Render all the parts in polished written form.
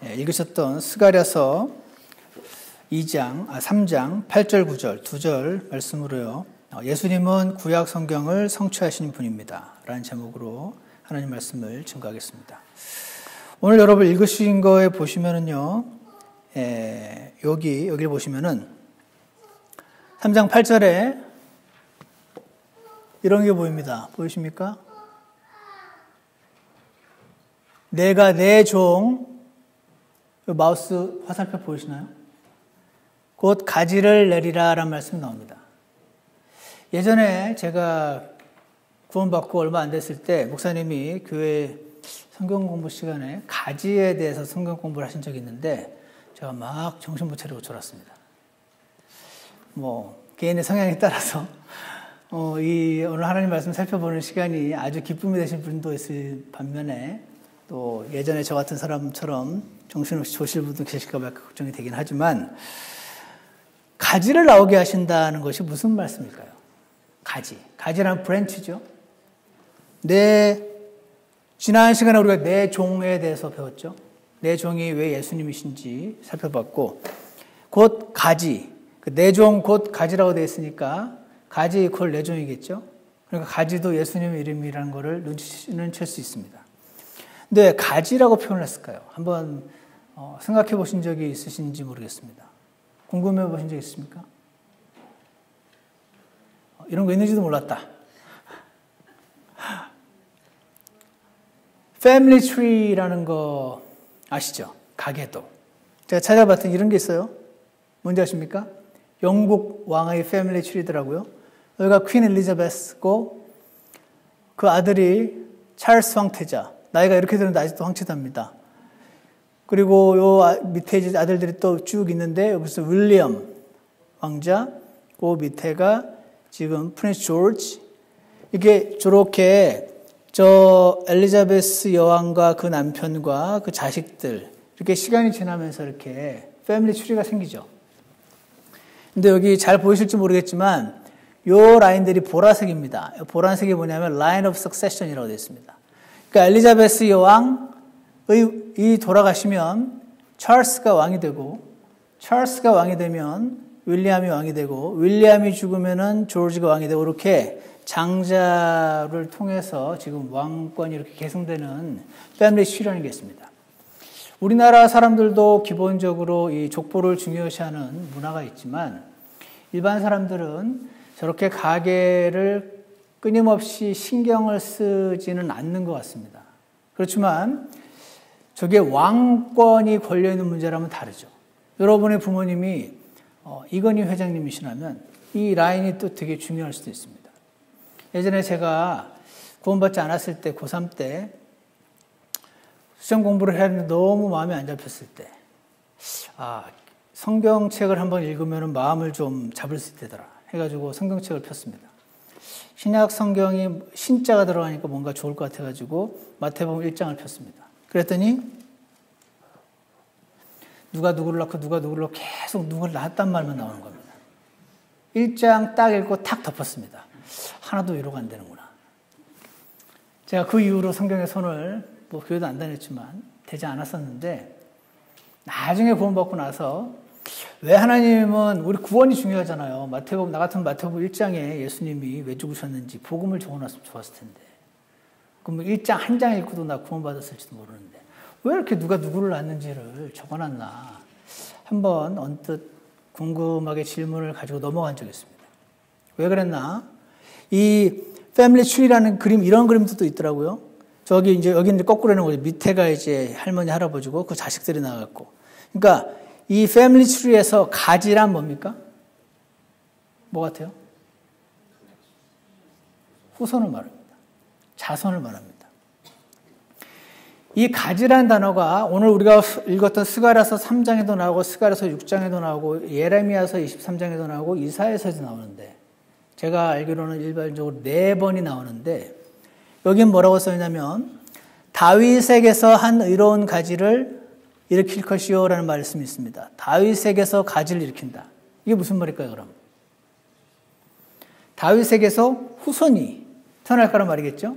읽으셨던 스가랴서 3장 8절 9절 2절 말씀으로요. 예수님은 구약 성경을 성취하신 분입니다. 라는 제목으로 하나님 말씀을 증거하겠습니다. 오늘 여러분 읽으신 거에 보시면은요. 여기를 보시면은 3장 8절에 이런 게 보입니다. 보이십니까? 내가 내 종, 마우스 화살표 보이시나요? 곧 가지를 내리라 라는 말씀이 나옵니다. 예전에 제가 구원받고 얼마 안 됐을 때 목사님이 교회 성경 공부 시간에 가지에 대해서 성경 공부를 하신 적이 있는데 제가 막 정신 못 차리고 졸았습니다. 개인의 성향에 따라서 오늘 하나님 말씀 살펴보는 시간이 아주 기쁨이 되신 분도 있을 반면에 또 예전에 저 같은 사람처럼 정신없이 조실 분도 계실까 봐 걱정이 되긴 하지만 가지를 나오게 하신다는 것이 무슨 말씀일까요? 가지라는 브랜치죠. 지난 시간에 우리가 내 종에 대해서 배웠죠. 내 종이 왜 예수님이신지 살펴봤고 곧 가지, 내 종 곧 가지라고 되어 있으니까 가지 이퀄 내 종이겠죠. 그러니까 가지도 예수님의 이름이라는 것을 눈치는 챌 수 있습니다. 근데 왜 가지라고 표현을 했을까요? 한번 생각해 보신 적이 있으신지 모르겠습니다. 궁금해 보신 적 있습니까? 이런 거 있는지도 몰랐다. 패밀리 트리라는 거 아시죠? 가계도. 제가 찾아봤더니 이런 게 있어요. 뭔지 아십니까? 영국 왕의 패밀리 트리더라고요. 여기가 퀸 엘리자베스고 그 아들이 찰스 황태자. 나이가 이렇게 되는데 아직도 황태자입니다. 그리고 요 밑에 이제 아들들이 또 쭉 있는데 여기서 윌리엄 왕자, 그 밑에가 지금 프린스 조지. 이게 저렇게 엘리자베스 여왕과 그 남편과 그 자식들 이렇게 시간이 지나면서 이렇게 패밀리 트리가 생기죠. 근데 여기 잘 보이실지 모르겠지만 요 라인들이 보라색입니다. 보라색이 뭐냐면 line of succession이라고 되어 있습니다. 그러니까 엘리자베스 여왕이 돌아가시면 찰스가 왕이 되고 찰스가 왕이 되면 윌리엄이 왕이 되고 윌리엄이 죽으면은 조지가 왕이 되고 이렇게 장자를 통해서 지금 왕권이 이렇게 계승되는 패밀리 트리라는 게 있습니다. 우리나라 사람들도 기본적으로 이 족보를 중요시하는 문화가 있지만 일반 사람들은 저렇게 가계를 끊임없이 신경을 쓰지는 않는 것 같습니다. 그렇지만 저게 왕권이 걸려있는 문제라면 다르죠. 여러분의 부모님이 이건희 회장님이시라면 이 라인이 또 되게 중요할 수도 있습니다. 예전에 제가 구원받지 않았을 때 고3 때 수정 공부를 해야 하는데 너무 마음이 안 잡혔을 때 성경책을 한번 읽으면 마음을 좀 잡을 수 있다더라 해가지고 성경책을 폈습니다. 신약 성경이 신자가 들어가니까 뭔가 좋을 것 같아가지고 마태복음 1장을 폈습니다. 그랬더니 누가 누구를 낳고 누가 누구를 낳고 계속 누구를 낳았단 말만 나오는 겁니다. 1장 딱 읽고 탁 덮었습니다. 하나도 위로가 안 되는구나. 제가 그 이후로 성경에 손을 교회도 안 다녔지만 되지 않았었는데 나중에 구원받고 나서 왜 하나님은 우리 구원이 중요하잖아요. 나 같은 마태복음 1장에 예수님이 왜 죽으셨는지 복음을 적어놨으면 좋았을 텐데 그럼 1장 한 장 읽고도 나 구원받았을지도 모르는데 왜 이렇게 누가 누구를 낳는지를 적어놨나 한번 언뜻 궁금하게 질문을 가지고 넘어간 적이 있습니다. 왜 그랬나? 이 패밀리 트리라는 그림 이런 그림도 또 있더라고요. 여기는 거꾸로 해놓은 거죠. 밑에가 이제 할머니, 할아버지고 그 자식들이 나갔고. 그러니까 이 패밀리 트리에서 가지란 뭡니까? 뭐 같아요? 후손을 말합니다. 자손을 말합니다. 이 가지란 단어가 오늘 우리가 읽었던 스가랴서 3장에도 나오고 스가랴서 6장에도 나오고 예레미야서 23장에도 나오고 이사야서에도 나오는데 제가 알기로는 일반적으로 4번이 나오는데 여긴 뭐라고 써있냐면 다윗에게서 한 의로운 가지를 일으킬 것이요 라는 말씀이 있습니다. 다윗에게서 가지를 일으킨다. 이게 무슨 말일까요 그럼? 다윗에게서 후손이 태어날 거란 말이겠죠?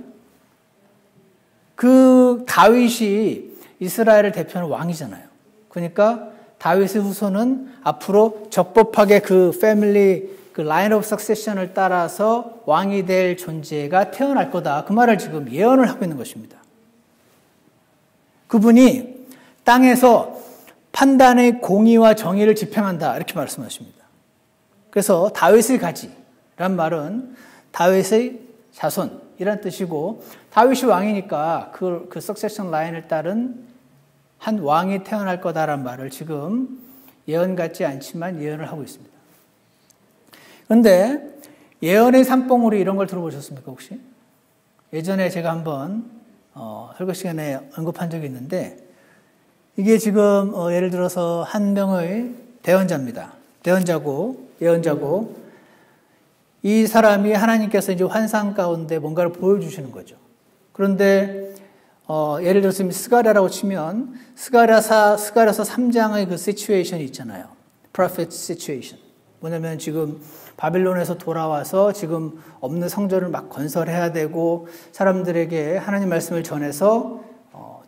그 다윗이 이스라엘을 대표하는 왕이잖아요. 그러니까 다윗의 후손은 앞으로 적법하게 그 패밀리 그 라인 오브 석세션을 따라서 왕이 될 존재가 태어날 거다. 그 말을 지금 예언을 하고 있는 것입니다. 그분이 땅에서 판단의 공의와 정의를 집행한다. 이렇게 말씀하십니다. 그래서 다윗의 가지란 말은 다윗의 자손이란 뜻이고 다윗이 왕이니까 그 석세션 라인을 따른 한 왕이 태어날 거다라는 말을 지금 예언 같지 않지만 예언을 하고 있습니다. 그런데 예언의 산봉우리 이런 걸 들어보셨습니까 혹시? 예전에 제가 한번 설교 시간에 언급한 적이 있는데 이게 지금 예를 들어서 한 명의 대언자입니다. 대언자고 예언자고 이 사람이 하나님께서 이제 환상 가운데 뭔가를 보여주시는 거죠. 그런데 예를 들어서 스가랴라고 치면 스가랴서 3장의 그 시츄에이션이 있잖아요. prophet situation. 뭐냐면 지금 바빌론에서 돌아와서 지금 없는 성전을 막 건설해야 되고 사람들에게 하나님 말씀을 전해서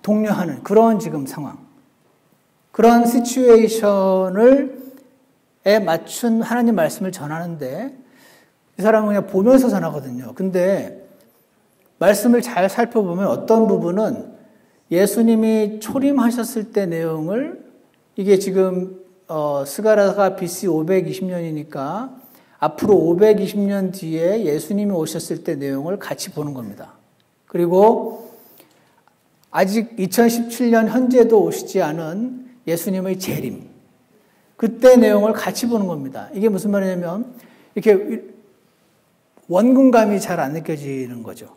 독려하는 그런 지금 상황. 그런 시츄에이션에 맞춘 하나님 말씀을 전하는데 이 사람은 그냥 보면서 전하거든요. 근데 말씀을 잘 살펴보면 어떤 부분은 예수님이 초림하셨을 때 내용을 이게 지금 스가랴가 BC 520년이니까 앞으로 520년 뒤에 예수님이 오셨을 때 내용을 같이 보는 겁니다. 그리고 아직 2017년 현재도 오시지 않은 예수님의 재림 그때 내용을 같이 보는 겁니다. 이게 무슨 말이냐면 이렇게 원근감이 잘 안 느껴지는 거죠.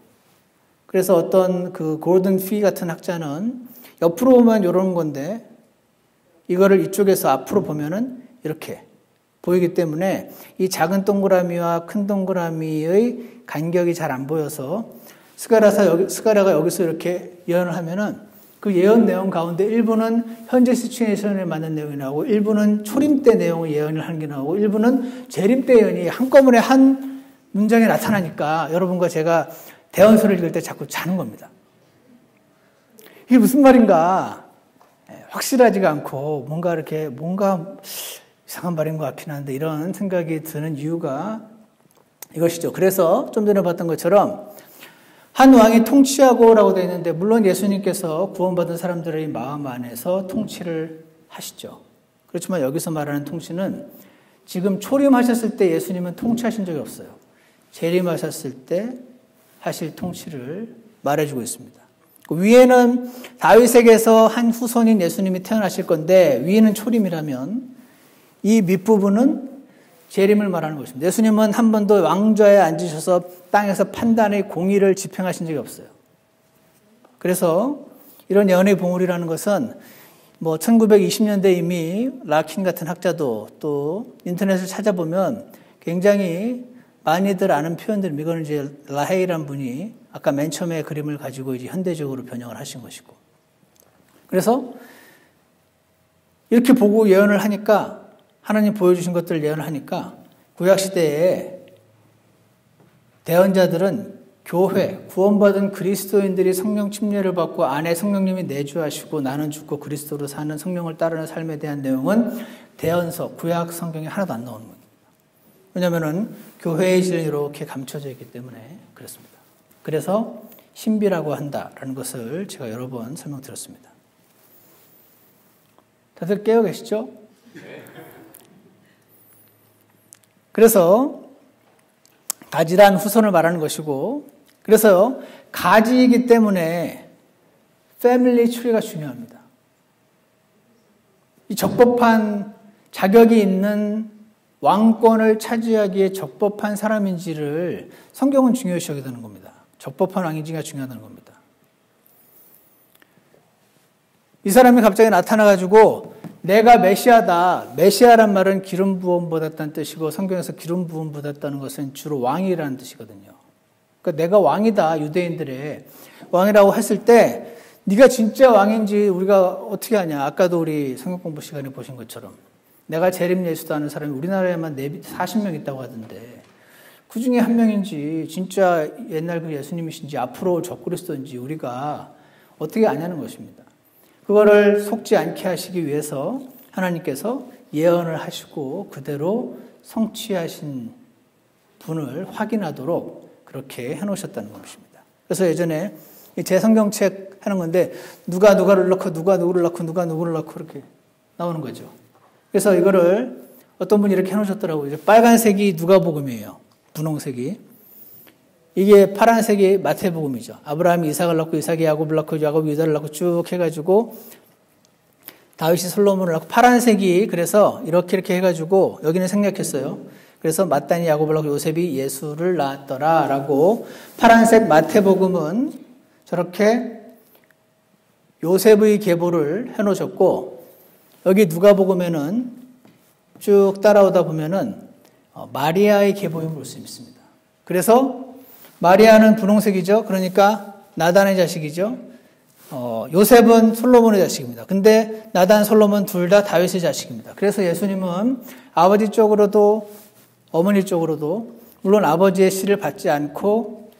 그래서 어떤 그 골든 피 같은 학자는 옆으로 보면 이런 건데 이거를 이쪽에서 앞으로 보면은 이렇게 보이기 때문에 이 작은 동그라미와 큰 동그라미의 간격이 잘 안 보여서 스가랴가 여기서 이렇게 예언을 하면은 그 예언 내용 가운데 일부는 현재 시츄에이션에 맞는 내용이 나오고 일부는 초림 때 내용을 예언을 하는 게 나오고 일부는 재림 때 예언이 한꺼번에 한 문장에 나타나니까 여러분과 제가 대언서를 읽을 때 자꾸 자는 겁니다. 이게 무슨 말인가 확실하지가 않고 뭔가 이상한 말인 것 같긴 한데 이런 생각이 드는 이유가 이것이죠. 그래서 좀 전에 봤던 것처럼 한 왕이 통치하고라고 되어 있는데 물론 예수님께서 구원받은 사람들의 마음 안에서 통치를 하시죠. 그렇지만 여기서 말하는 통치는 지금 초림하셨을 때 예수님은 통치하신 적이 없어요. 재림하셨을 때 하실 통치를 말해주고 있습니다. 위에는 다윗에게서 한 후손인 예수님이 태어나실 건데 위에는 초림이라면 이 밑부분은 재림을 말하는 것입니다. 예수님은 한 번도 왕좌에 앉으셔서 땅에서 판단의 공의를 집행하신 적이 없어요. 그래서 이런 예언의 봉우리라는 것은 1920년대 이미 라킨 같은 학자도 또 인터넷을 찾아보면 굉장히 많이들 아는 표현들입니다. 이거는 이제 라헤이라는 분이 아까 맨 처음에 그림을 가지고 이제 현대적으로 변형을 하신 것이고. 그래서 이렇게 보고 예언을 하니까 하나님 보여주신 것들을 예언을 하니까 구약시대에 대언자들은 교회, 구원받은 그리스도인들이 성령 침례를 받고 안에 성령님이 내주하시고 나는 죽고 그리스도로 사는 성령을 따르는 삶에 대한 내용은 대언서, 구약 성경에 하나도 안 나오는 겁니다. 왜냐하면 교회의 진리로 이렇게 감춰져 있기 때문에 그렇습니다. 그래서 신비라고 한다라는 것을 제가 여러 번 설명드렸습니다. 다들 깨어 계시죠? 그래서 가지란 후손을 말하는 것이고 그래서 가지이기 때문에 패밀리 트리가 중요합니다. 이 적법한 자격이 있는 왕권을 차지하기에 적법한 사람인지를 성경은 중요시 여기는 겁니다. 적법한 왕인지가 중요하다는 겁니다. 이 사람이 갑자기 나타나가지고 내가 메시아다. 메시아란 말은 기름 부음 받았다는 뜻이고 성경에서 기름 부음 받았다는 것은 주로 왕이라는 뜻이거든요. 그러니까 내가 왕이다. 유대인들의 왕이라고 했을 때 네가 진짜 왕인지 우리가 어떻게 아냐. 아까도 우리 성경 공부 시간에 보신 것처럼 내가 재림 예수도 하는 사람이 우리나라에만 40명 있다고 하던데 그 중에 한 명인지 진짜 옛날 그 예수님이신지 앞으로 올 적그리스도인지 우리가 어떻게 아냐는 것입니다. 그거를 속지 않게 하시기 위해서 하나님께서 예언을 하시고 그대로 성취하신 분을 확인하도록 그렇게 해놓으셨다는 것입니다. 그래서 예전에 제 성경책 하는 건데 누가 누가를 넣고 누가 누구를 넣고 누가 누구를 넣고 이렇게 나오는 거죠. 그래서 이거를 어떤 분이 이렇게 해놓으셨더라고요. 빨간색이 누가복음이에요. 분홍색이. 이게 파란색이 마태복음이죠. 아브라함이 이삭을 낳고 이삭이 야곱을 낳고 야곱이 유다를 낳고 쭉 해가지고 다윗이 솔로몬을 낳고 파란색이 그래서 이렇게 해가지고 여기는 생략했어요. 그래서 마따니 야곱을 낳고 요셉이 예수를 낳았더라 라고 파란색 마태복음은 저렇게 요셉의 계보를 해놓으셨고 여기 누가복음에는 쭉 따라오다 보면은 마리아의 계보임을 볼 수 있습니다. 그래서 마리아는 분홍색이죠. 그러니까 나단의 자식이죠. 요셉은 솔로몬의 자식입니다. 근데 나단, 솔로몬 둘 다 다윗의 자식입니다. 그래서 예수님은 아버지 쪽으로도 어머니 쪽으로도 물론 아버지의 씨를 받지 않고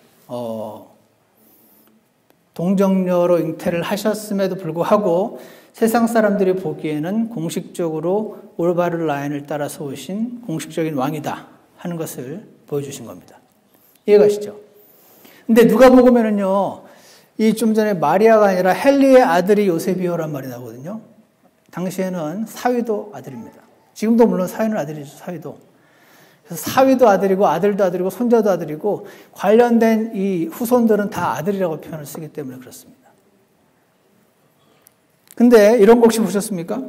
동정녀로 잉태를 하셨음에도 불구하고 세상 사람들이 보기에는 공식적으로 올바른 라인을 따라서 오신 공식적인 왕이다 하는 것을 보여주신 겁니다. 이해가시죠? 근데 누가복음에는요, 이 좀 전에 마리아가 아니라 헬리의 아들이 요셉이요란 말이 나오거든요. 당시에는 사위도 아들입니다. 지금도 물론 사위는 아들이죠, 사위도. 그래서 사위도 아들이고 아들도 아들이고 손자도 아들이고 관련된 이 후손들은 다 아들이라고 표현을 쓰기 때문에 그렇습니다. 근데 이런 거 혹시 보셨습니까?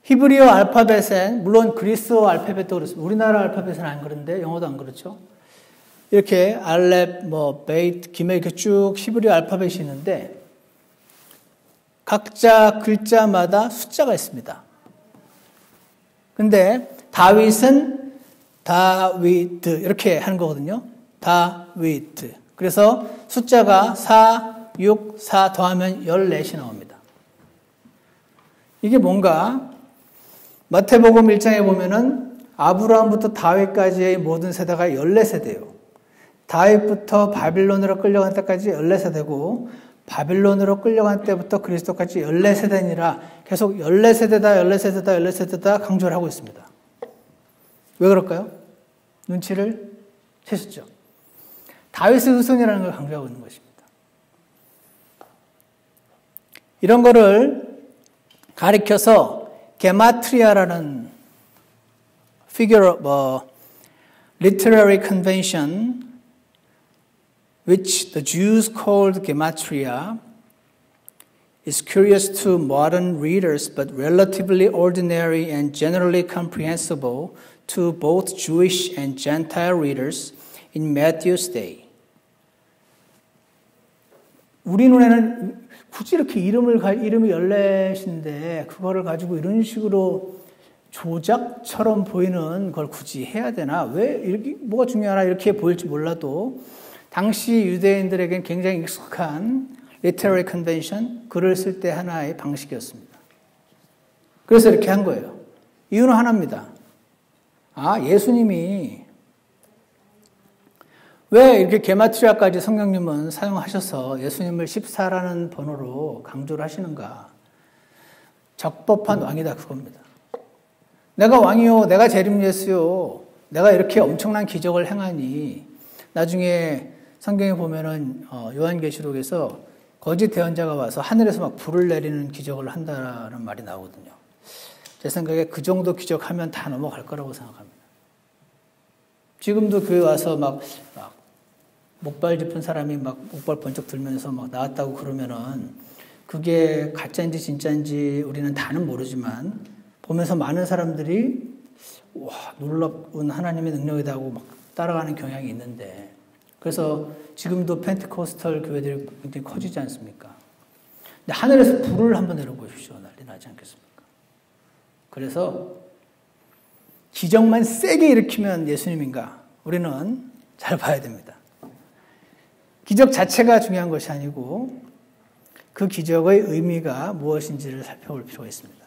히브리어 알파벳엔 물론 그리스어 알파벳도 그렇습니다. 우리나라 알파벳은 안 그런데 영어도 안 그렇죠. 이렇게 알렙, 베이트, 기메 이렇게 쭉 히브리어 알파벳이 있는데 각자 글자마다 숫자가 있습니다. 근데 다윗은 다위드 이렇게 하는 거거든요. 다위드. 그래서 숫자가 4, 6, 4 더하면 14이 나옵니다. 이게 뭔가 마태복음 1장에 보면은 아브라함부터 다윗까지의 모든 세대가 14세대예요. 다윗부터 바빌론으로 끌려간 때까지 14세대고 바빌론으로 끌려간 때부터 그리스도까지 14세대니라 계속 14세대다 14세대다 14세대다 강조를 하고 있습니다. 왜 그럴까요? 눈치를 채셨죠. 다윗의 후손이라는 걸 강조하고 있는 것입니다. 이런 거를 가리켜서 게마트리아라는 figure literary convention which the Jews called gematria is curious to modern readers but relatively ordinary and generally comprehensible to both Jewish and Gentile readers in Matthew's day. 우리 눈에는 굳이 이렇게 이름이 14인데 그거를 가지고 이런 식으로 조작처럼 보이는 걸 굳이 해야 되나? 왜 이렇게 뭐가 중요하나 이렇게 보일지 몰라도 당시 유대인들에겐 굉장히 익숙한 literary convention, 글을 쓸 때 하나의 방식이었습니다. 그래서 이렇게 한 거예요. 이유는 하나입니다. 예수님이 왜 이렇게 게마트리아까지 성경님은 사용하셔서 예수님을 14라는 번호로 강조를 하시는가? 적법한 왕이다 그겁니다. 내가 왕이요, 내가 재림 예수요, 내가 이렇게 엄청난 기적을 행하니 나중에 성경에 보면은 요한계시록에서 거짓 대언자가 와서 하늘에서 막 불을 내리는 기적을 한다는 말이 나오거든요. 제 생각에 그 정도 기적하면 다 넘어갈 거라고 생각합니다. 지금도 교회 와서 막 목발 짚은 사람이 막 목발 번쩍 들면서 막 나왔다고 그러면은 그게 가짜인지 진짜인지 우리는 다는 모르지만 보면서 많은 사람들이 와, 놀라운 하나님의 능력이다 하고 막 따라가는 경향이 있는데 그래서 지금도 펜테코스탈 교회들이 굉장히 커지지 않습니까? 근데 하늘에서 불을 한번 내려보십시오. 난리 나지 않겠습니까? 그래서 기적만 세게 일으키면 예수님인가? 우리는 잘 봐야 됩니다. 기적 자체가 중요한 것이 아니고 그 기적의 의미가 무엇인지를 살펴볼 필요가 있습니다.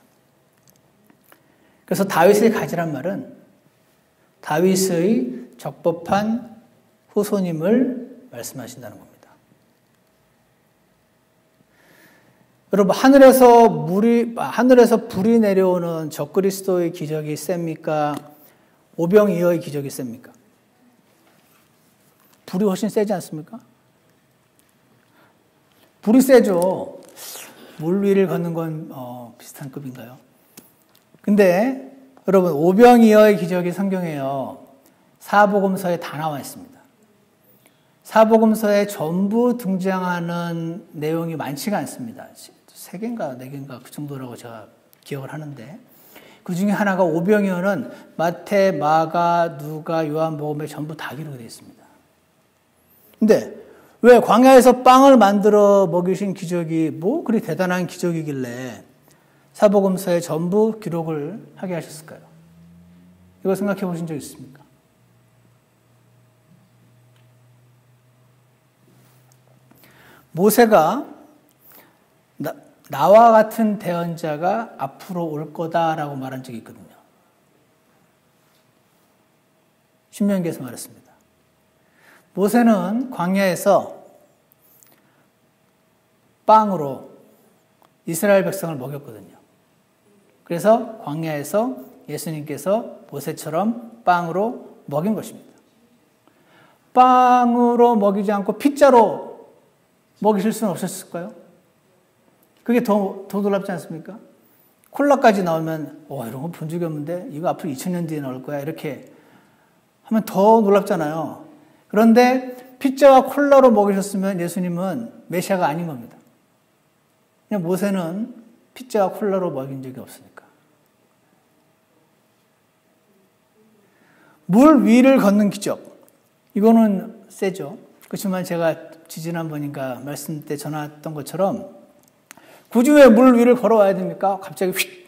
그래서 다윗의 가지란 말은 다윗의 적법한 후손임을 말씀하신다는 겁니다. 여러분, 하늘에서 불이 내려오는 적그리스도의 기적이 셉니까? 오병이어의 기적이 셉니까? 불이 훨씬 세지 않습니까? 불이 세죠. 물 위를 걷는 건 비슷한 급인가요? 근데 여러분, 오병이어의 기적이 성경에요. 사복음서에 다 나와 있습니다. 사복음서에 전부 등장하는 내용이 많지가 않습니다. 3개인가 4개인가 그 정도라고 제가 기억을 하는데, 그 중에 하나가 오병이어는 마태, 마가, 누가, 요한복음에 전부 다 기록이 되어 있습니다. 근데 왜 광야에서 빵을 만들어 먹이신 기적이 뭐 그리 대단한 기적이길래 사복음서에 전부 기록을 하게 하셨을까요? 이거 생각해 보신 적 있습니까? 모세가 나와 같은 대언자가 앞으로 올 거다라고 말한 적이 있거든요. 신명기에서 말했습니다. 모세는 광야에서 빵으로 이스라엘 백성을 먹였거든요. 그래서 광야에서 예수님께서 모세처럼 빵으로 먹인 것입니다. 빵으로 먹이지 않고 핏자로 먹이실 수는 없었을까요? 그게 더 놀랍지 않습니까? 콜라까지 나오면 이런 거 본 적이 없는데 이거 앞으로 2000년 뒤에 나올 거야 이렇게 하면 더 놀랍잖아요. 그런데 피자와 콜라로 먹이셨으면 예수님은 메시아가 아닌 겁니다. 그냥 모세는 피자와 콜라로 먹인 적이 없으니까. 물 위를 걷는 기적. 이거는 세죠. 그렇지만 제가 지지난번인가 말씀 때 전화했던 것처럼 굳이 왜 물 위를 걸어와야 됩니까? 갑자기 휙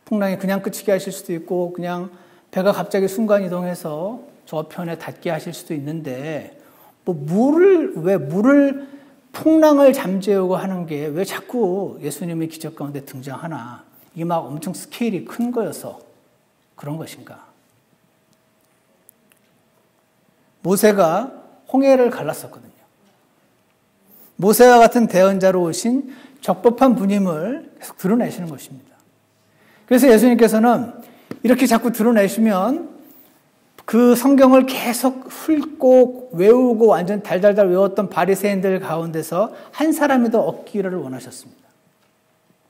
풍랑이 그냥 그치게 하실 수도 있고 그냥 배가 갑자기 순간이동해서 저편에 닿게 하실 수도 있는데 왜 물을 풍랑을 잠재우고 하는 게 왜 자꾸 예수님의 기적 가운데 등장하나? 이게 막 엄청 스케일이 큰 거여서 그런 것인가? 모세가 홍해를 갈랐었거든요. 모세와 같은 대언자로 오신 적법한 분임을 계속 드러내시는 것입니다. 그래서 예수님께서는 이렇게 자꾸 드러내시면 그 성경을 계속 훑고 외우고 완전 달달달 외웠던 바리새인들 가운데서 한 사람이더 얻기를 원하셨습니다.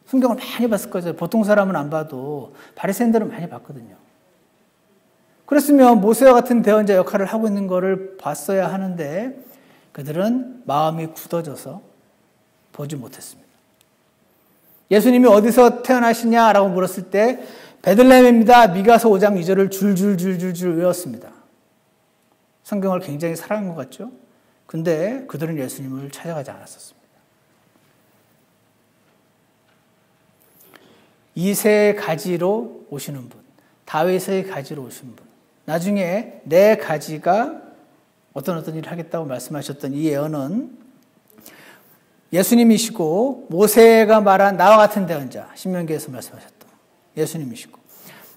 성경을 많이 봤을 거죠. 보통 사람은 안 봐도 바리새인들은 많이 봤거든요. 그랬으면 모세와 같은 대언자 역할을 하고 있는 것을 봤어야 하는데 그들은 마음이 굳어져서 보지 못했습니다. 예수님이 어디서 태어나시냐라고 물었을 때 베들레헴입니다. 미가서 5장 2절을 줄줄줄줄줄 외웠습니다. 성경을 굉장히 사랑한 것 같죠? 근데 그들은 예수님을 찾아가지 않았었습니다. 이새의 가지로 오시는 분, 다윗의 가지로 오시는 분, 나중에 내 가지가 어떤 일을 하겠다고 말씀하셨던 이 예언은 예수님이시고 모세가 말한 나와 같은 대언자, 신명기에서 말씀하셨던 예수님이시고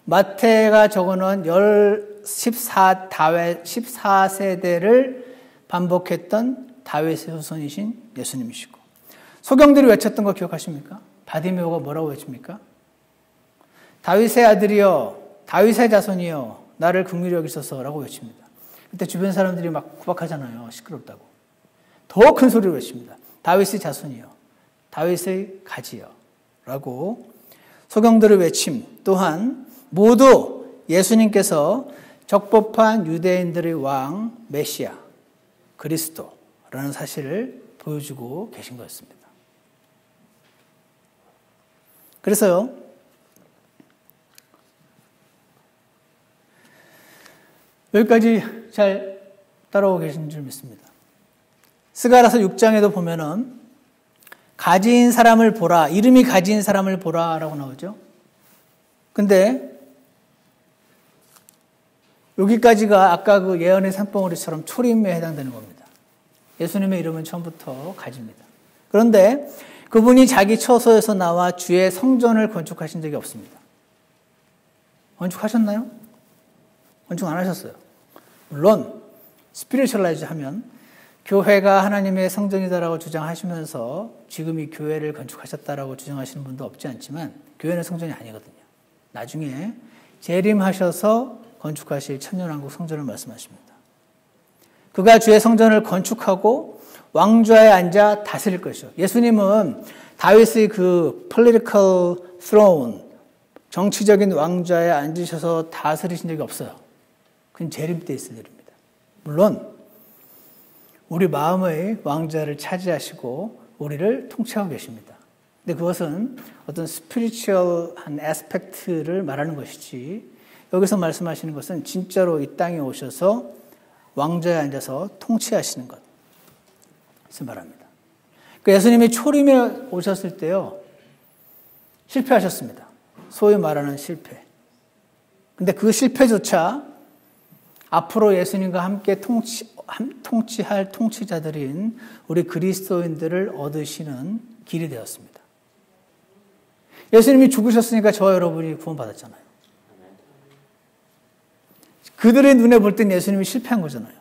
마태가 적어놓은 14세대를 반복했던 다윗의 후손이신 예수님이시고 소경들이 외쳤던 거 기억하십니까? 바디메오가 뭐라고 외칩니까? 다윗의 아들이여 다윗의 자손이여 나를 긍휼히 여기소서라고 외칩니다. 그때 주변 사람들이 막 구박하잖아요. 시끄럽다고. 더 큰 소리로 외칩니다. 다윗의 자손이여 다윗의 가지여 라고 소경들의 외침 또한 모두 예수님께서 적법한 유대인들의 왕 메시아 그리스도라는 사실을 보여주고 계신 거였습니다. 그래서요 여기까지 잘 따라오고 계신 줄 믿습니다. 스가랴서 6장에도 보면은 가진 사람을 보라, 이름이 가진 사람을 보라라고 나오죠. 근데 여기까지가 아까 그 예언의 산봉우리처럼 초림에 해당되는 겁니다. 예수님의 이름은 처음부터 가집니다. 그런데 그분이 자기 처소에서 나와 주의 성전을 건축하신 적이 없습니다. 건축하셨나요? 건축 안 하셨어요. 물론 스피리추얼라이즈 하면 교회가 하나님의 성전이다라고 주장하시면서 지금 이 교회를 건축하셨다라고 주장하시는 분도 없지 않지만 교회는 성전이 아니거든요. 나중에 재림하셔서 건축하실 천년왕국 성전을 말씀하십니다. 그가 주의 성전을 건축하고 왕좌에 앉아 다스릴 것이요. 예수님은 다윗의 그 political throne, 정치적인 왕좌에 앉으셔서 다스리신 적이 없어요. 그건 재림 때 있을 일입니다. 물론 우리 마음의 왕좌를 차지하시고 우리를 통치하고 계십니다. 근데 그것은 어떤 스피리추얼한 애스펙트를 말하는 것이지 여기서 말씀하시는 것은 진짜로 이 땅에 오셔서 왕좌에 앉아서 통치하시는 것을 말합니다. 그러니까 예수님이 초림에 오셨을 때요, 실패하셨습니다. 소위 말하는 실패. 근데 그 실패조차 앞으로 예수님과 함께 통치할 통치자들인 우리 그리스도인들을 얻으시는 길이 되었습니다. 예수님이 죽으셨으니까 저와 여러분이 구원받았잖아요. 그들의 눈에 볼 땐 예수님이 실패한 거잖아요.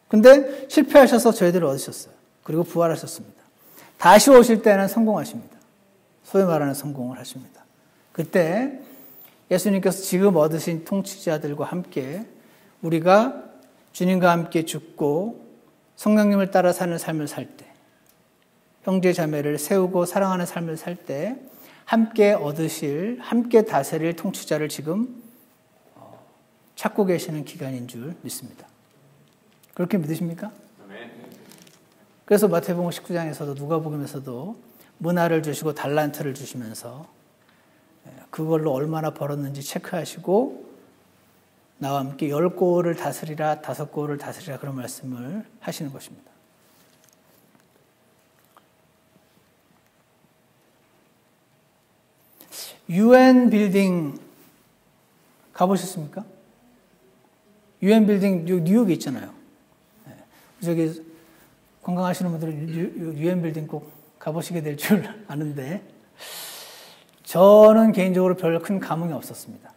근데 실패하셔서 저희들을 얻으셨어요. 그리고 부활하셨습니다. 다시 오실 때는 성공하십니다. 소위 말하는 성공을 하십니다. 그때 예수님께서 지금 얻으신 통치자들과 함께 우리가 주님과 함께 죽고 성령님을 따라 사는 삶을 살 때, 형제 자매를 세우고 사랑하는 삶을 살 때 함께 얻으실, 함께 다스릴 통치자를 지금 찾고 계시는 기간인 줄 믿습니다. 그렇게 믿으십니까? 그래서 마태복음 19장에서도 누가복음에서도 문화를 주시고 달란트를 주시면서 그걸로 얼마나 벌었는지 체크하시고 나와 함께 10고을을 다스리라 5고을을 다스리라 그런 말씀을 하시는 것입니다. UN 빌딩 가보셨습니까? UN 빌딩 뉴욕에 있잖아요. 저기 건강하시는 분들은 UN 빌딩 꼭 가보시게 될 줄 아는데 저는 개인적으로 별 큰 감흥이 없었습니다.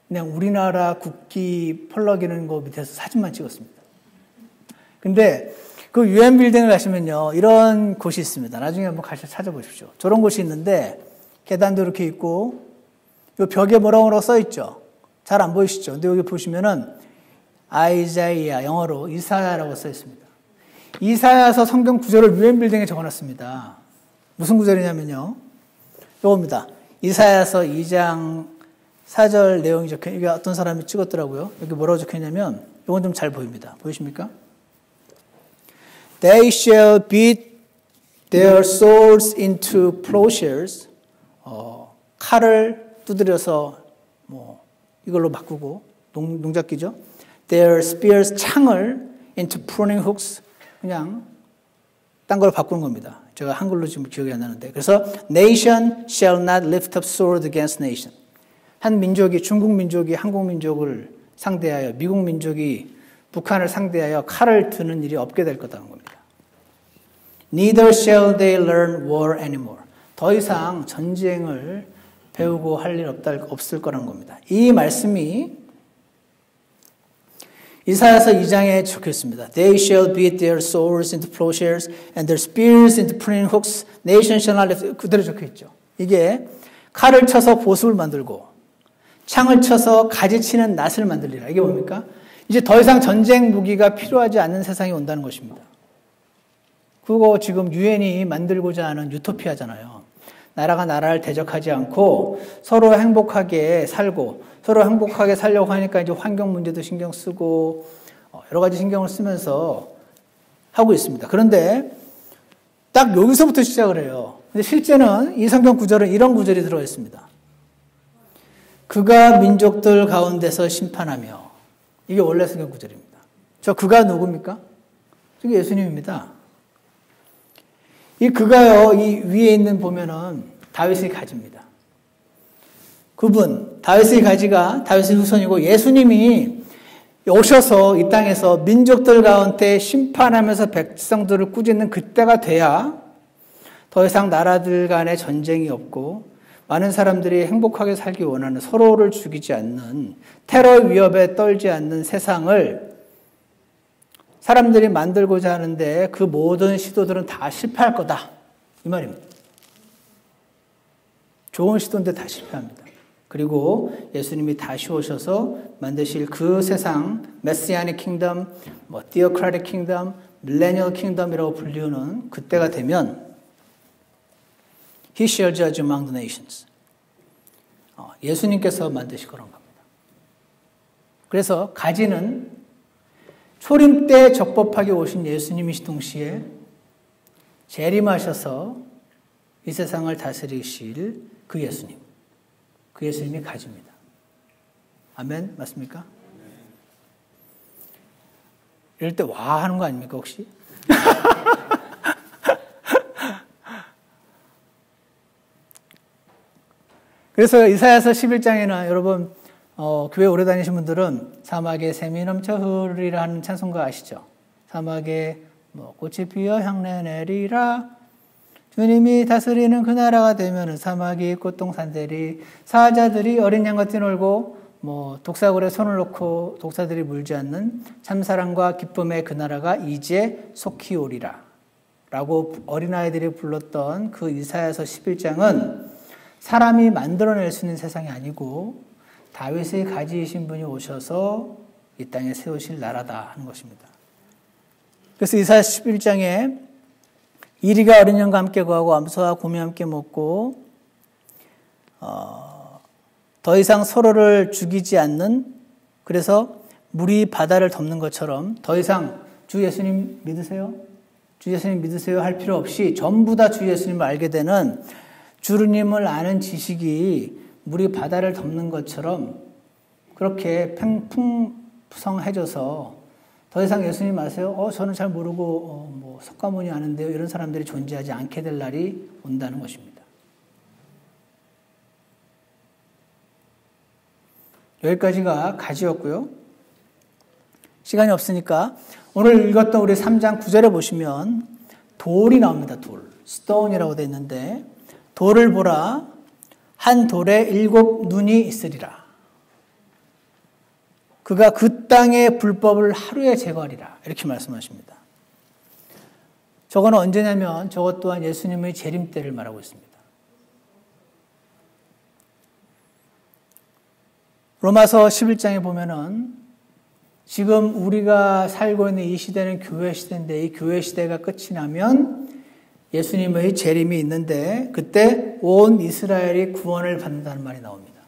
그냥 우리나라 국기 펄럭이는 거 밑에서 사진만 찍었습니다. 근데 그 UN 빌딩을 가시면요, 이런 곳이 있습니다. 나중에 한번 가서 찾아보십시오. 저런 곳이 있는데 계단도 이렇게 있고 이 벽에 뭐라고 써 있죠. 잘 안 보이시죠? 근데 여기 보시면은 아이자이아, 영어로 이사야라고 써 있습니다. 이사야서 성경 구절을 UN 빌딩에 적어놨습니다. 무슨 구절이냐면요, 이겁니다. 이사야서 2장 4절 내용이 적혀, 이게 어떤 사람이 찍었더라고요. 여기 뭐라고 적혀있냐면, 이건 좀 잘 보입니다. 보이십니까? They shall beat their swords into plowshares. 칼을 두드려서 이걸로 바꾸고, 농작기죠. Their spears, 창을 into pruning hooks. 그냥 딴 걸 바꾸는 겁니다. 제가 한글로 지금 기억이 안 나는데. 그래서 nation shall not lift up sword against nation. 한 민족이, 중국 민족이 한국 민족을 상대하여, 미국 민족이 북한을 상대하여 칼을 드는 일이 없게 될 거다는 겁니다. Neither shall they learn war anymore. 더 이상 전쟁을 배우고 할 일 없을 거라는 겁니다. 이 말씀이 이사야서 2장에 적혀 있습니다. They shall beat their swords into plowshares and their spears into pruning hooks. Nation shall not lift. 그대로 적혀 있죠. 이게 칼을 쳐서 보습을 만들고 창을 쳐서 가지치는 낫을 만들리라. 이게 뭡니까? 이제 더 이상 전쟁 무기가 필요하지 않는 세상이 온다는 것입니다. 그거 지금 유엔이 만들고자 하는 유토피아잖아요. 나라가 나라를 대적하지 않고 서로 행복하게 살고, 서로 행복하게 살려고 하니까 이제 환경 문제도 신경 쓰고 여러 가지 신경을 쓰면서 하고 있습니다. 그런데 딱 여기서부터 시작을 해요. 근데 실제는 이 성경 구절은 이런 구절이 들어가 있습니다. 그가 민족들 가운데서 심판하며. 이게 원래 성경 구절입니다. 저 그가 누굽니까? 저게 예수님입니다. 이 그가요, 이 위에 있는 보면은 다윗의 가지입니다. 그분, 다윗의 가지가 다윗의 후손이고 예수님이 오셔서 이 땅에서 민족들 가운데 심판하면서 백성들을 꾸짖는 그때가 돼야 더 이상 나라들 간의 전쟁이 없고 많은 사람들이 행복하게 살기 원하는, 서로를 죽이지 않는, 테러 위협에 떨지 않는 세상을 사람들이 만들고자 하는데 그 모든 시도들은 다 실패할 거다. 이 말입니다. 좋은 시도인데 다 실패합니다. 그리고 예수님이 다시 오셔서 만드실 그 세상, 메시아닉 킹덤, 디오크라틱 킹덤, 밀레니얼 킹덤이라고 불리우는 그때가 되면 He shall judge among the nations. 예수님께서 만드실 거란 겁니다. 그래서 가지는 초림 때 적법하게 오신 예수님이시 동시에 재림하셔서 이 세상을 다스리실 그 예수님. 그 예수님이 가지입니다. 아멘? 맞습니까? 이럴 때 와 하는 거 아닙니까 혹시? 그래서 이사야서 11장에는 여러분 교회 오래 다니신 분들은 사막에 샘이 넘쳐 흐르리라 하는 찬송가 아시죠? 사막에 꽃이 피어 향내 내리라. 주님이 다스리는 그 나라가 되면은 사막이 꽃동산들이 사자들이 어린 양과 뛰놀고 독사굴에 손을 놓고 독사들이 물지 않는 참사랑과 기쁨의 그 나라가 이제 속히 오리라 라고 어린아이들이 불렀던 그 이사야서 11장은 사람이 만들어낼 수 있는 세상이 아니고 다윗의 가지이신 분이 오셔서 이 땅에 세우실 나라다 하는 것입니다. 그래서 이사야 11장에 이리가 어린 양과 함께 거하고 암소와 곰이 함께 먹고 더 이상 서로를 죽이지 않는, 그래서 물이 바다를 덮는 것처럼 더 이상 주 예수님 믿으세요? 주 예수님 믿으세요? 할 필요 없이 전부 다 주 예수님을 알게 되는 주님을 아는 지식이 물이 바다를 덮는 것처럼 그렇게 풍성해져서 더 이상 예수님 아세요? 저는 잘 모르고 석가모니 아는데요. 이런 사람들이 존재하지 않게 될 날이 온다는 것입니다. 여기까지가 가지였고요. 시간이 없으니까 오늘 읽었던 우리 3장 9절에 보시면 돌이 나옵니다. 돌. stone이라고 되어 있는데 돌을 보라. 한 돌에 7 눈이 있으리라. 그가 그 땅의 불법을 하루에 제거하리라. 이렇게 말씀하십니다. 저거는 언제냐면 저것 또한 예수님의 재림 때를 말하고 있습니다. 로마서 11장에 보면은 지금 우리가 살고 있는 이 시대는 교회 시대인데 이 교회 시대가 끝이 나면 예수님의 재림이 있는데 그때 온 이스라엘이 구원을 받는다는 말이 나옵니다.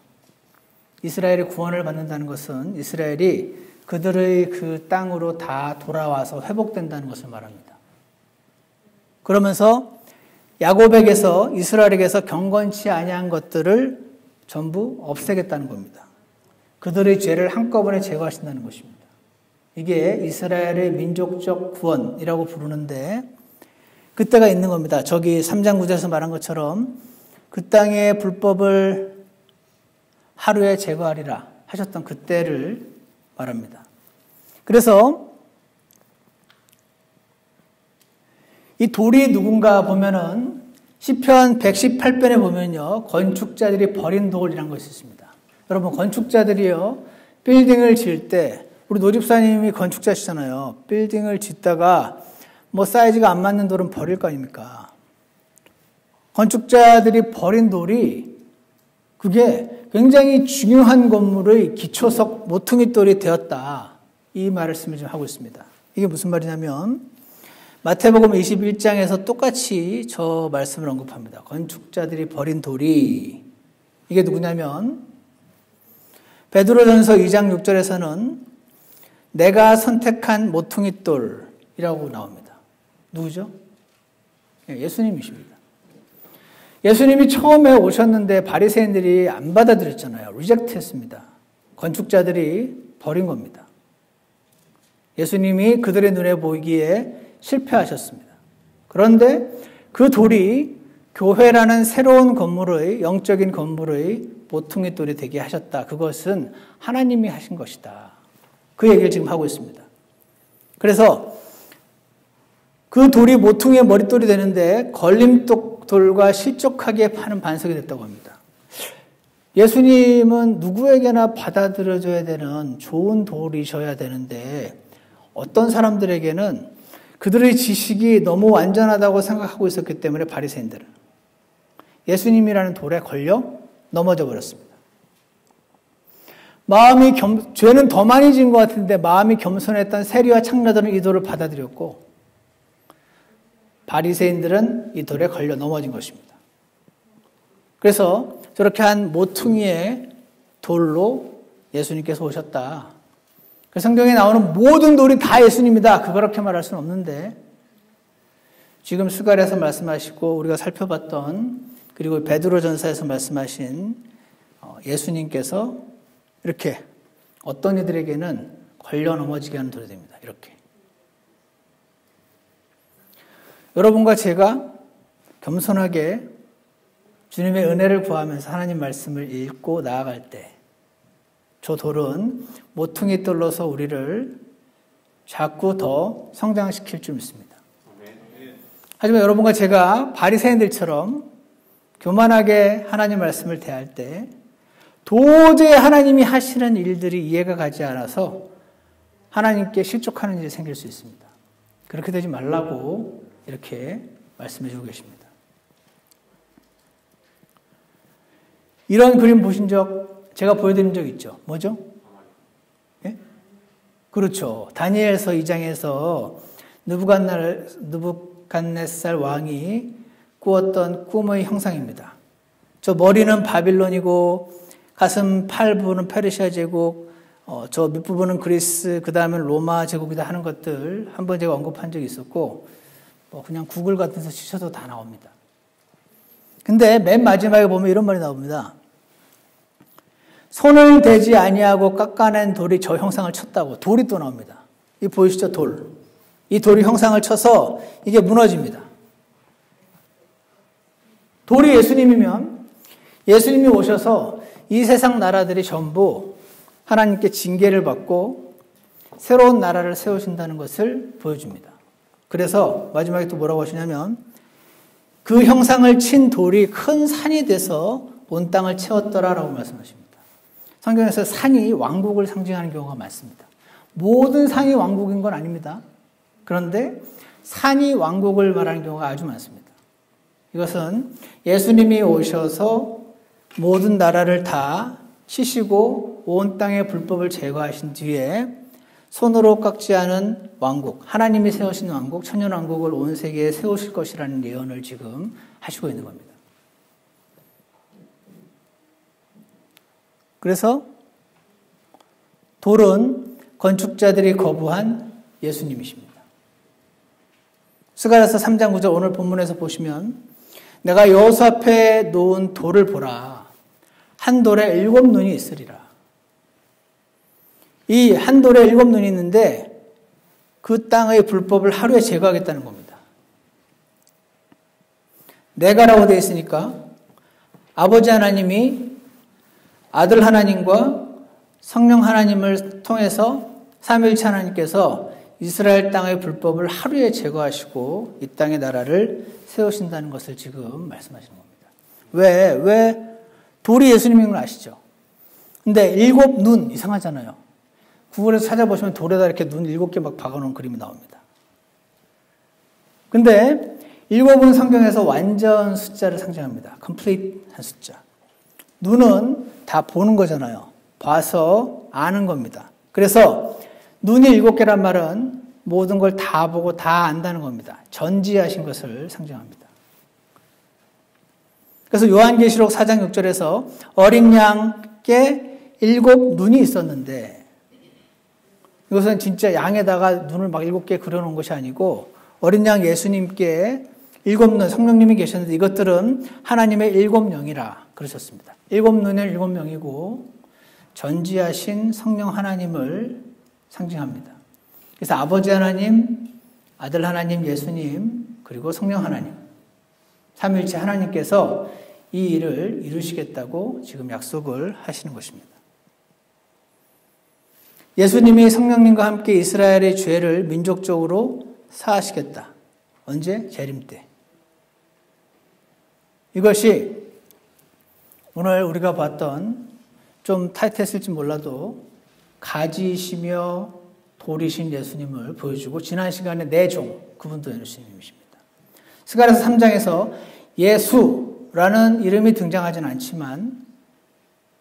이스라엘이 구원을 받는다는 것은 이스라엘이 그들의 그 땅으로 다 돌아와서 회복된다는 것을 말합니다. 그러면서 야곱에게서 이스라엘에게서 경건치 아니한 것들을 전부 없애겠다는 겁니다. 그들의 죄를 한꺼번에 제거하신다는 것입니다. 이게 이스라엘의 민족적 구원이라고 부르는데 그때가 있는 겁니다. 저기 3장 9절에서 말한 것처럼 그 땅의 불법을 하루에 제거하리라 하셨던 그때를 말합니다. 그래서 이 돌이 누군가 보면은 시편 118편에 보면요. 건축자들이 버린 돌이라는 것이 있습니다. 여러분 건축자들이요. 빌딩을 지을 때 우리 노집사님이 건축자시잖아요. 빌딩을 짓다가 사이즈가 안 맞는 돌은 버릴 거 아닙니까? 건축자들이 버린 돌이 그게 굉장히 중요한 건물의 기초석 모퉁이 돌이 되었다. 이 말씀을 좀 하고 있습니다. 이게 무슨 말이냐면 마태복음 21장에서 똑같이 저 말씀을 언급합니다. 건축자들이 버린 돌이 이게 누구냐면 베드로전서 2장 6절에서는 내가 선택한 모퉁이 돌이라고 나옵니다. 누구죠? 예수님이십니다. 예수님이 처음에 오셨는데 바리새인들이 안 받아들였잖아요. 리젝트 했습니다. 건축자들이 버린 겁니다. 예수님이 그들의 눈에 보이기에 실패하셨습니다. 그런데 그 돌이 교회라는 새로운 건물의 영적인 건물의 모퉁이 돌이 되게 하셨다. 그것은 하나님이 하신 것이다. 그 얘기를 지금 하고 있습니다. 그래서 그 돌이 모퉁이의 머릿돌이 되는데 걸림돌과 실족하게 파는 반석이 됐다고 합니다. 예수님은 누구에게나 받아들여져야 되는 좋은 돌이셔야 되는데 어떤 사람들에게는 그들의 지식이 너무 완전하다고 생각하고 있었기 때문에 바리새인들은 예수님이라는 돌에 걸려 넘어져 버렸습니다. 죄는 더 많이 지은 것 같은데 마음이 겸손했던 세리와 창녀들은 이 돌을 받아들였고 바리새인들은 이 돌에 걸려 넘어진 것입니다. 그래서 저렇게 한 모퉁이의 돌로 예수님께서 오셨다. 성경에 나오는 모든 돌이 다 예수님이다. 그렇게 말할 수는 없는데 지금 스가랴에서 말씀하시고 우리가 살펴봤던 그리고 베드로전서에서 말씀하신 예수님께서 이렇게 어떤 이들에게는 걸려 넘어지게 하는 돌이 됩니다. 이렇게. 여러분과 제가 겸손하게 주님의 은혜를 구하면서 하나님 말씀을 읽고 나아갈 때 저 돌은 모퉁이 돌로서 우리를 자꾸 더 성장시킬 줄 믿습니다. 하지만 여러분과 제가 바리새인들처럼 교만하게 하나님 말씀을 대할 때 도저히 하나님이 하시는 일들이 이해가 가지 않아서 하나님께 실족하는 일이 생길 수 있습니다. 그렇게 되지 말라고 이렇게 말씀해 주고 계십니다. 이런 그림 보신 적 제가 보여드린 적 있죠. 뭐죠? 예? 그렇죠. 다니엘서 2장에서 느부갓네살 왕이 꾸었던 꿈의 형상입니다. 저 머리는 바빌론이고 가슴 팔 부분은 페르시아 제국, 저 밑부분은 그리스, 그 다음에 로마 제국이다 하는 것들 한번 제가 언급한 적이 있었고 그냥 구글 같은 데서 치셔도 다 나옵니다. 근데 맨 마지막에 보면 이런 말이 나옵니다. 손을 대지 아니하고 깎아낸 돌이 저 형상을 쳤다고. 돌이 또 나옵니다. 이 보이시죠? 돌. 이 돌이 형상을 쳐서 이게 무너집니다. 돌이 예수님이면 예수님이 오셔서 이 세상 나라들이 전부 하나님께 징계를 받고 새로운 나라를 세우신다는 것을 보여줍니다. 그래서 마지막에 또 뭐라고 하시냐면 그 형상을 친 돌이 큰 산이 돼서 온 땅을 채웠더라라고 말씀하십니다. 성경에서 산이 왕국을 상징하는 경우가 많습니다. 모든 산이 왕국인 건 아닙니다. 그런데 산이 왕국을 말하는 경우가 아주 많습니다. 이것은 예수님이 오셔서 모든 나라를 다 치시고 온 땅의 불법을 제거하신 뒤에 손으로 깎지 않은 왕국, 하나님이 세우신 왕국, 천년왕국을 온 세계에 세우실 것이라는 예언을 지금 하시고 있는 겁니다. 그래서 돌은 건축자들이 거부한 예수님이십니다. 스가랴서 3장 9절 오늘 본문에서 보시면 내가 여호수 앞에 놓은 돌을 보라. 한 돌에 7눈이 있으리라. 이 한 돌에 7눈이 있는데 그 땅의 불법을 하루에 제거하겠다는 겁니다. 내가라고 되어 있으니까 아버지 하나님이 아들 하나님과 성령 하나님을 통해서 삼위일체 하나님께서 이스라엘 땅의 불법을 하루에 제거하시고 이 땅의 나라를 세우신다는 것을 지금 말씀하시는 겁니다. 왜 돌이 예수님인 걸 아시죠? 근데 7눈 이상하잖아요. 구글에서 찾아보시면 돌에다 이렇게 눈 7개 막 박아놓은 그림이 나옵니다. 근데 7은 성경에서 완전 숫자를 상징합니다. complete한 숫자. 눈은 다 보는 거잖아요. 봐서 아는 겁니다. 그래서 눈이 7개란 말은 모든 걸 다 보고 다 안다는 겁니다. 전지하신 것을 상징합니다. 그래서 요한계시록 4장 6절에서 어린 양께 7눈이 있었는데 이것은 진짜 양에다가 눈을 막 7개 그려놓은 것이 아니고 어린 양 예수님께 7눈 성령님이 계셨는데 이것들은 하나님의 7영이라 그러셨습니다. 7눈의 7명이고 전지하신 성령 하나님을 상징합니다. 그래서 아버지 하나님, 아들 하나님, 예수님, 그리고 성령 하나님, 삼위일체 하나님께서 이 일을 이루시겠다고 지금 약속을 하시는 것입니다. 예수님이 성령님과 함께 이스라엘의 죄를 민족적으로 사하시겠다. 언제? 재림 때. 이것이 오늘 우리가 봤던 좀 타이트했을지 몰라도 가지이시며 돌이신 예수님을 보여주고 지난 시간에 내 종, 그분도 예수님이십니다. 스가랴서 3장에서 예수라는 이름이 등장하진 않지만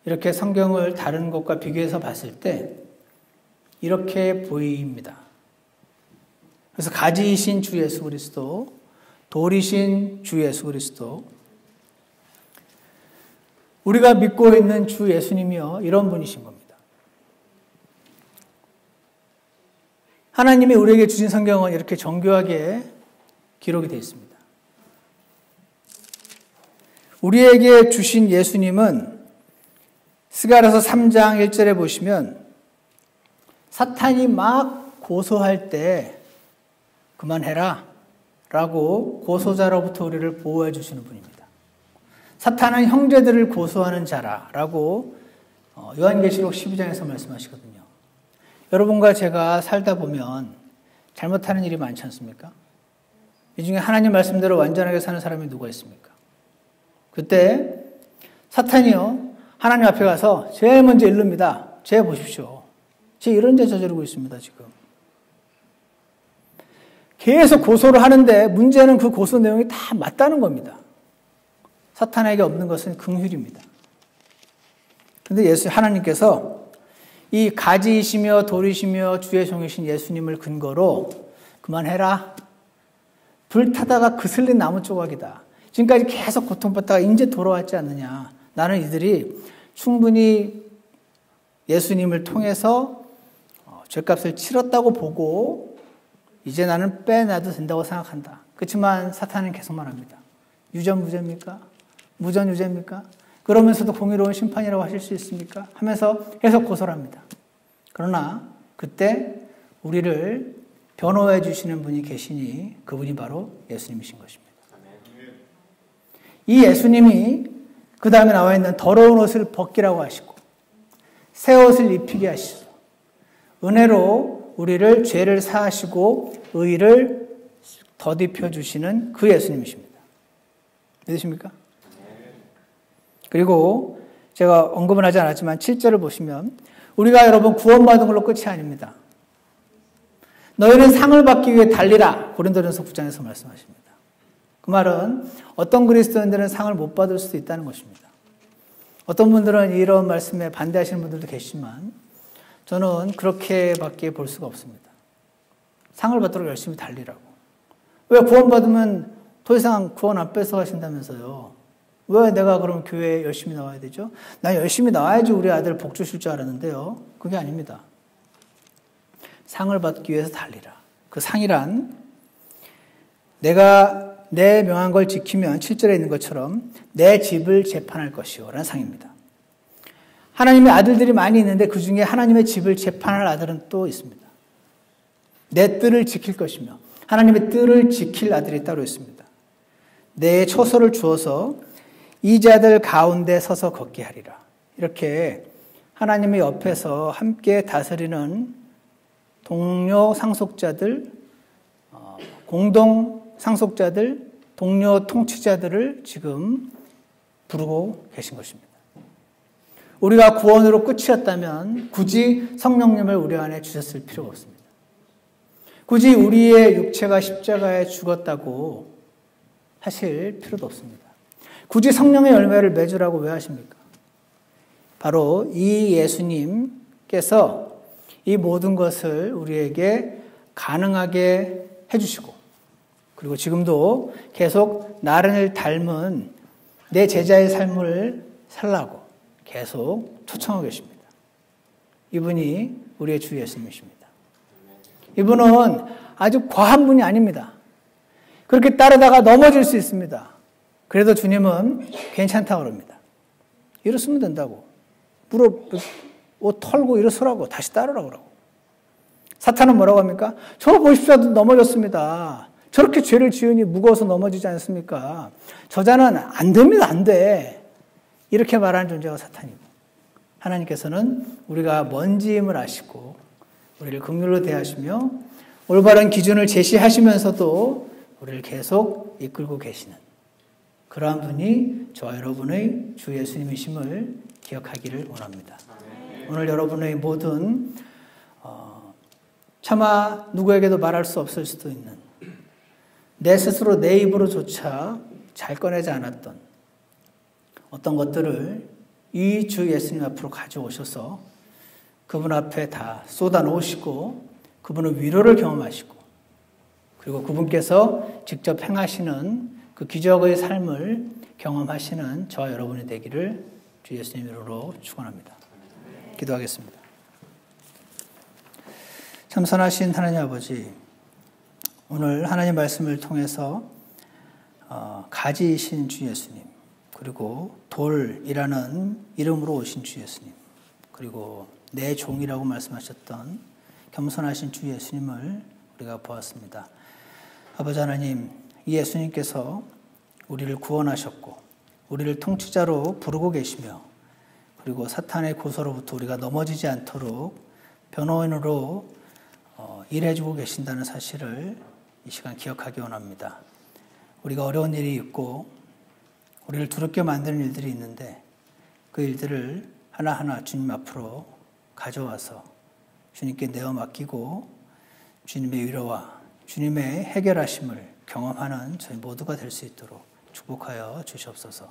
이렇게 성경을 다른 것과 비교해서 봤을 때 이렇게 보입니다. 그래서 가지이신 주 예수 그리스도, 돌이신 주 예수 그리스도, 우리가 믿고 있는 주 예수님이요, 이런 분이신 겁니다. 하나님이 우리에게 주신 성경은 이렇게 정교하게 기록이 되어 있습니다. 우리에게 주신 예수님은 스가랴서 3장 1절에 보시면 사탄이 막 고소할 때 그만해라 라고 고소자로부터 우리를 보호해 주시는 분입니다. 사탄은 형제들을 고소하는 자라라고 요한계시록 12장에서 말씀하시거든요. 여러분과 제가 살다 보면 잘못하는 일이 많지 않습니까? 이 중에 하나님 말씀대로 완전하게 사는 사람이 누가 있습니까? 그때 사탄이요, 하나님 앞에 가서 제일 먼저 이릅니다. 쟤 보십시오. 쟤 이런 데 저지르고 있습니다, 지금. 계속 고소를 하는데 문제는 그 고소 내용이 다 맞다는 겁니다. 사탄에게 없는 것은 긍휼입니다. 그런데 하나님께서 이 가지이시며 돌이시며 주의 종이신 예수님을 근거로 그만해라. 불타다가 그슬린 나무 조각이다. 지금까지 계속 고통받다가 이제 돌아왔지 않느냐. 나는 이들이 충분히 예수님을 통해서 죄값을 치렀다고 보고 이제 나는 빼놔도 된다고 생각한다. 그렇지만 사탄은 계속 말합니다. 유전무죄입니까? 무전유죄입니까? 그러면서도 공의로운 심판이라고 하실 수 있습니까? 하면서 계속 고소를 합니다. 그러나 그때 우리를 변호해 주시는 분이 계시니 그분이 바로 예수님이신 것입니다. 이 예수님이 그 다음에 나와 있는 더러운 옷을 벗기라고 하시고 새 옷을 입히게 하시고 은혜로 우리를 죄를 사하시고 의를 덧입혀 주시는 그 예수님이십니다. 믿으십니까? 그리고 제가 언급은 하지 않았지만 7절을 보시면 우리가 여러분 구원받은 걸로 끝이 아닙니다. 너희는 상을 받기 위해 달리라. 고린도전서 9장에서 말씀하십니다. 그 말은 어떤 그리스도인들은 상을 못 받을 수도 있다는 것입니다. 어떤 분들은 이런 말씀에 반대하시는 분들도 계시지만 저는 그렇게밖에 볼 수가 없습니다. 상을 받도록 열심히 달리라고. 왜 구원받으면 더 이상 구원 안 뺏어가신다면서요. 왜 내가 그럼 교회에 열심히 나와야 되죠? 난 열심히 나와야지 우리 아들 복 주실 줄 알았는데요. 그게 아닙니다. 상을 받기 위해서 달리라. 그 상이란 내가 내 명한 걸 지키면 7절에 있는 것처럼 내 집을 재판할 것이요 라는 상입니다. 하나님의 아들들이 많이 있는데 그 중에 하나님의 집을 재판할 아들은 또 있습니다. 내 뜰을 지킬 것이며 하나님의 뜰을 지킬 아들이 따로 있습니다. 내 처소를 주어서 이자들 가운데 서서 걷게 하리라. 이렇게 하나님의 옆에서 함께 다스리는 동료 상속자들, 공동 상속자들, 동료 통치자들을 지금 부르고 계신 것입니다. 우리가 구원으로 끝이었다면 굳이 성령님을 우리 안에 주셨을 필요가 없습니다. 굳이 우리의 육체가 십자가에 죽었다고 하실 필요도 없습니다. 굳이 성령의 열매를 맺으라고 왜 하십니까? 바로 이 예수님께서 이 모든 것을 우리에게 가능하게 해주시고 그리고 지금도 계속 나를 닮은 내 제자의 삶을 살라고 계속 초청하고 계십니다. 이분이 우리의 주 예수님이십니다. 이분은 아주 과한 분이 아닙니다. 그렇게 따르다가 넘어질 수 있습니다. 그래도 주님은 괜찮다고 그럽니다. 일어서면 된다고. 옷 털고 일어서라고. 다시 따르라고 그러고. 사탄은 뭐라고 합니까? 저 보십시오. 넘어졌습니다. 저렇게 죄를 지으니 무거워서 넘어지지 않습니까? 저자는 안 됩니다. 안 돼. 이렇게 말하는 존재가 사탄이고 하나님께서는 우리가 먼지임을 아시고 우리를 긍휼로 대하시며 올바른 기준을 제시하시면서도 우리를 계속 이끌고 계시는 그러한 분이 저와 여러분의 주 예수님이심을 기억하기를 원합니다. 오늘 여러분의 모든 차마 누구에게도 말할 수 없을 수도 있는, 내 스스로 내 입으로조차 잘 꺼내지 않았던 어떤 것들을 이 주 예수님 앞으로 가져오셔서 그분 앞에 다 쏟아놓으시고 그분의 위로를 경험하시고 그리고 그분께서 직접 행하시는 그 기적의 삶을 경험하시는 저와 여러분이 되기를 주 예수님 이름으로 축원합니다. 기도하겠습니다. 참 선하신 하나님 아버지, 오늘 하나님 말씀을 통해서 가지이신 주 예수님, 그리고 돌이라는 이름으로 오신 주 예수님, 그리고 내 종이라고 말씀하셨던 겸손하신 주 예수님을 우리가 보았습니다. 아버지 하나님, 이 예수님께서 우리를 구원하셨고 우리를 통치자로 부르고 계시며 그리고 사탄의 고소로부터 우리가 넘어지지 않도록 변호인으로 일해주고 계신다는 사실을 이 시간 기억하기 원합니다. 우리가 어려운 일이 있고 우리를 두렵게 만드는 일들이 있는데 그 일들을 하나하나 주님 앞으로 가져와서 주님께 내어 맡기고 주님의 위로와 주님의 해결하심을 경험하는 저희 모두가 될 수 있도록 축복하여 주시옵소서.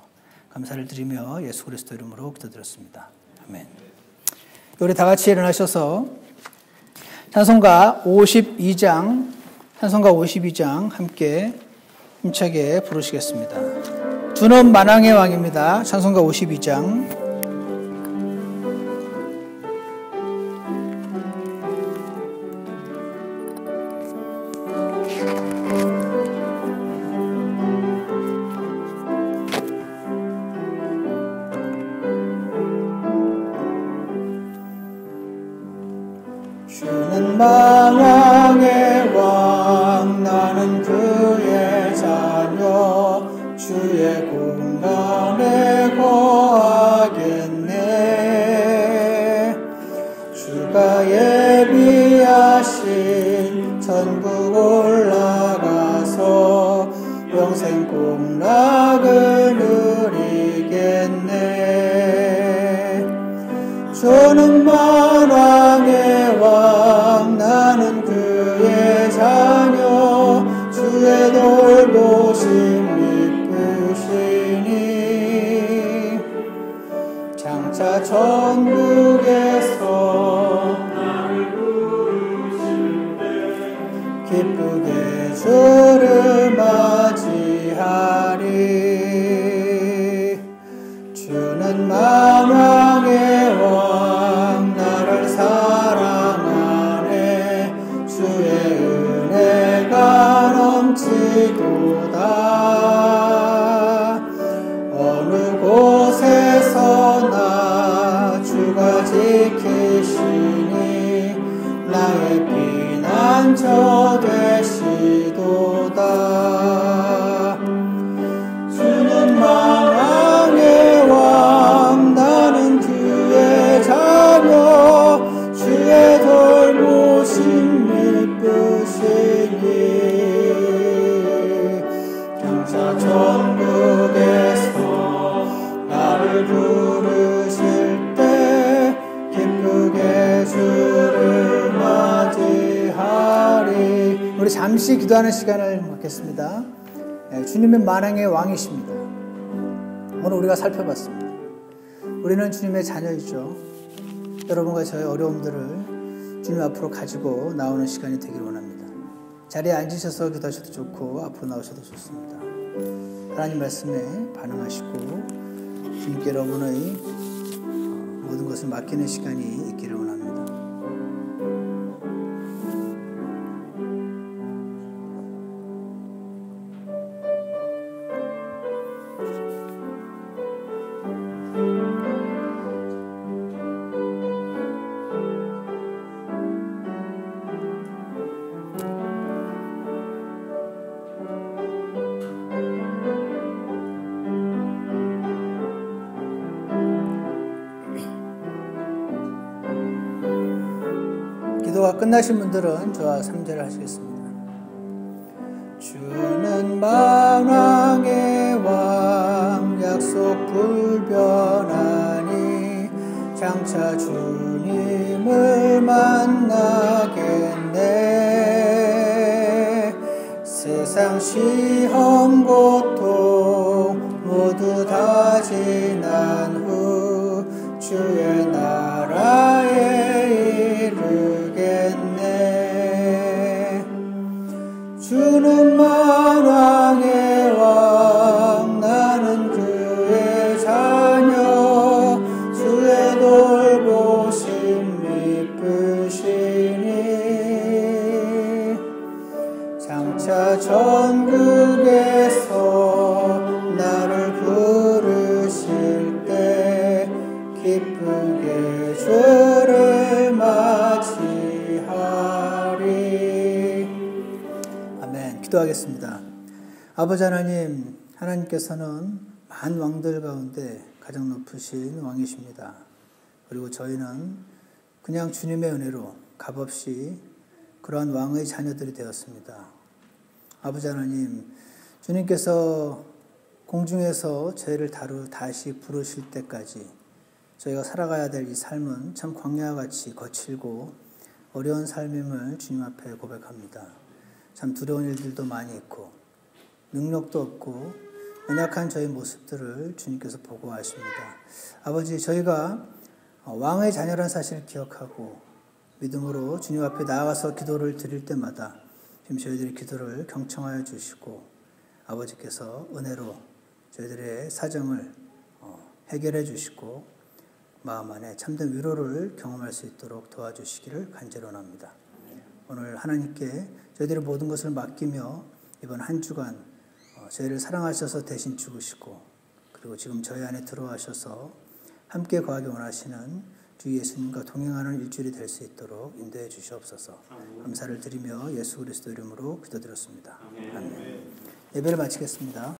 감사를 드리며 예수 그리스도 이름으로 기도드렸습니다. 아멘. 우리 다 같이 일어나셔서 찬송가 52장 함께 힘차게 부르시겠습니다. 주는 만왕의 왕입니다. 찬송가 52장. 주는 만왕의 왕 나는 그의 자녀 주의 공간에 거하겠네. 주가 예비하신 천국 올라가서 영생 공락을 누리겠네. 주는 만왕의 왕 나는 그의 자녀 주의 돌보심 이쁘시니 장차 천국에서 나를 부르실 때 기쁘게 주를 맞이하리. 주는 만왕의 왕 나를 사랑하네. 주의 은혜가 넘치도다. 어느 곳에서나 주가 지키시니 나의 피난처 되시도다. 주는 만왕의 왕 나는 주의 자녀 주의 돌보심 이쁘시니 장차 천국에서 나를 부르실 때 기쁘게 주를 맞이하리. 우리 잠시 기도하는 시간을 갖겠습니다. 주님은 만왕의 왕이십니다. 오늘 우리가 살펴봤습니다. 우리는 주님의 자녀이죠. 여러분과 저의 어려움들을 주님 앞으로 가지고 나오는 시간이 되길 원합니다. 자리에 앉으셔서 기도하셔도 좋고 앞으로 나오셔도 좋습니다. 하나님 말씀에 반응하시고 주님께 여러분의 모든 것을 맡기는 시간이 있기를 원합니다. 기도가 끝나신 분들은 저와 3절을 하시겠습니다. 주는 만왕의 왕 약속 불변하니 장차 주님을 만나겠네. 세상 시험 고통 모두 다 지난 후 주의 나라에 이르겠네. 주는 만왕의 왕 나는 그의 자녀 주의 돌보심 이쁘시니 장차 천국에서 나를 부르실 때 기쁘게 주를 맞이하리. 아멘. 기도하겠습니다. 아버지 하나님, 하나님께서는 많은 왕들 가운데 가장 높으신 왕이십니다. 그리고 저희는 그냥 주님의 은혜로 값없이 그러한 왕의 자녀들이 되었습니다. 아버지 하나님, 주님께서 공중에서 저희를 다시 부르실 때까지 저희가 살아가야 될 이 삶은 참 광야와 같이 거칠고 어려운 삶임을 주님 앞에 고백합니다. 참 두려운 일들도 많이 있고 능력도 없고 연약한 저희 모습들을 주님께서 보고 아십니다. 아버지, 저희가 왕의 자녀라는 사실을 기억하고 믿음으로 주님 앞에 나아가서 기도를 드릴 때마다 지금 저희들의 기도를 경청하여 주시고 아버지께서 은혜로 저희들의 사정을 해결해 주시고 마음 안에 참된 위로를 경험할 수 있도록 도와주시기를 간절히 원합니다. 오늘 하나님께 저희들의 모든 것을 맡기며 이번 한 주간 저희를 사랑하셔서 대신 죽으시고 그리고 지금 저희 안에 들어와셔서 함께 거하기 원하시는 주 예수님과 동행하는 일주일이 될 수 있도록 인도해 주시옵소서. 감사를 드리며 예수 그리스도 이름으로 기도드렸습니다. 아멘. 예배를 마치겠습니다.